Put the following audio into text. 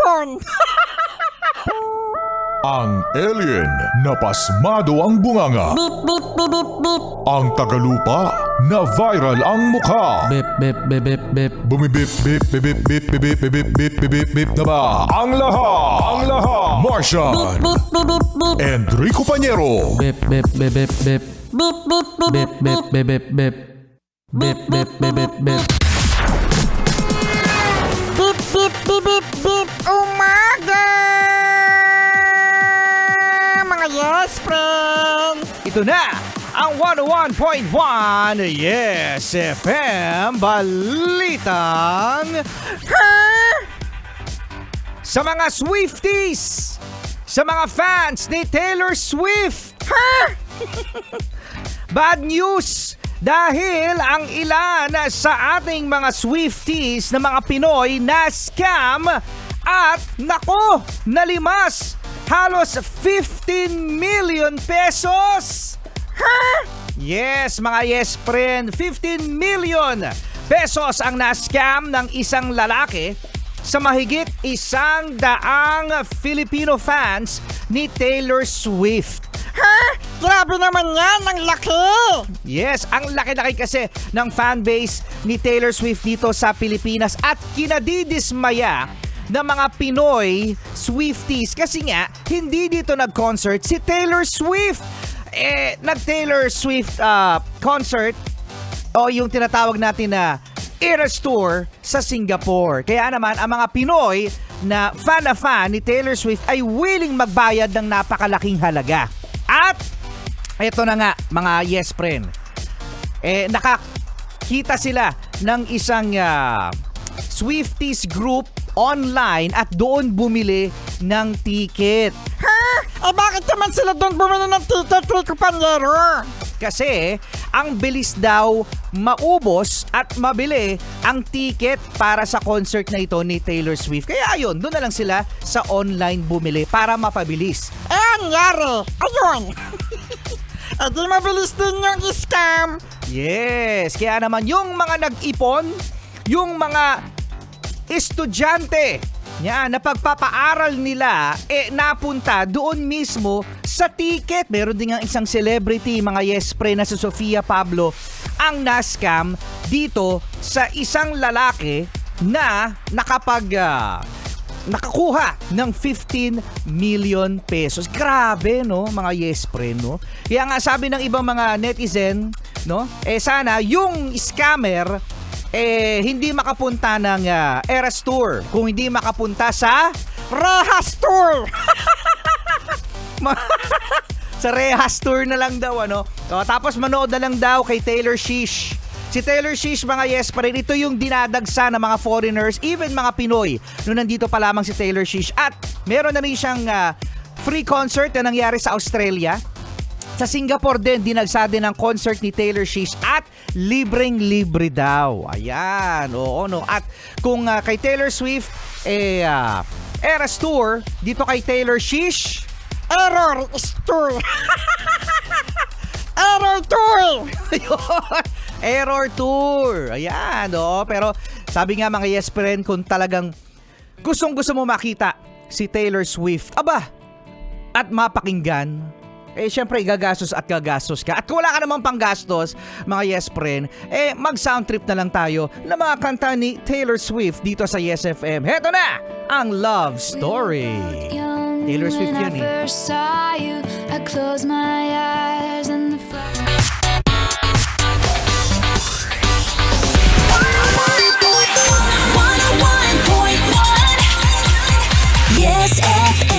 ipon. Ang alien na pasmado ang bunganga. Beep, beep, beep, beep, beep. Ang tagalupa na viral ang mukha. Bip, bip, bip, bip, bip. Bumibip, bip, bip, bip, bip, bip, bip, bip, bip, bip, bip na ba? Ang lahat, Martian, Beep, beep, beep, beep. Enrico Pañero, Bip, bip, bip, bip, bip. Beep, beep, beep, Bip, bip, bip, bip, bip. Bip, bip, bip, bip, bip. beep, beep, beep, beep, beep. Umaga! Mga yes, friend! Ito na ang 101.1 Yes FM Balitang sa mga Swifties, sa mga fans ni Taylor Swift. Bad news dahil ang ilan sa ating mga Swifties na mga Pinoy na scam at nako, nalimas halos 15 million pesos. Yes, mga yes friend, 15 million pesos ang na-scam ng isang lalaki sa mahigit 100 Filipino fans ni Taylor Swift. Grabe naman yan, ang laki! Yes, ang laki-laki kasi ng fanbase ni Taylor Swift dito sa Pilipinas at kinadidismaya ng mga Pinoy Swifties kasi nga hindi dito nag-concert si Taylor Swift. Nag-Taylor Swift concert o yung tinatawag natin na Eras Tour sa Singapore. Kaya naman ang mga Pinoy na fan ni Taylor Swift ay willing magbayad ng napakalaking halaga. At eto na nga mga yes friend, nakakita sila ng isang Swifties group online at doon bumili ng ticket. Bakit naman sila doon bumili ng ticket, Rico Pañero? Kasi ang bilis daw maubos at mabili ang ticket para sa concert na ito ni Taylor Swift. Kaya ayun, doon na lang sila sa online bumili para mapabilis. Anyari? Ayun. Di mabilis din yung scam. Yes, kaya naman yung mga nag-ipon, yung mga estudyante na pagpapaaral nila napunta doon mismo sa ticket. Meron din ang isang celebrity, mga yes pre na si Sofia Pablo, ang na-scam dito sa isang lalaki na nakakuha ng 15 million pesos. Grabe, no, mga yes pre, no? Kaya nga sabi ng ibang mga netizen, no, sana yung scammer hindi makapunta ng Eras Tour, kung hindi makapunta sa Rehas Tour. sa Rehas Tour na lang daw, ano. Tapos manood na lang daw kay Taylor Swift. Si Taylor Swift, mga yes pa rin, ito yung dinadagsa ng mga foreigners, even mga Pinoy, nung nandito pa lamang si Taylor Swift. At meron na rin siyang free concert na nangyari sa Australia. Sa Singapore din, dinagsa din ang concert ni Taylor Swift at libreng-libre daw. Ayan, oo, no. At kung kay Taylor Swift, Eras Tour, dito kay Taylor Swift, Error Tour. Error Tour. Error Tour. Ayan, no. Pero sabi nga mga yes friend, kung talagang gustong-gusto mo makita si Taylor Swift, at mapakinggan, syempre gagastos at gagastos ka. At kung wala ka namang panggastos, mga yes friend, mag-sound trip na lang tayo ng mga kanta ni Taylor Swift dito sa Yes FM. Heto na ang Love Story. Taylor Swift yun eh. I close my eyes and the Yes FM.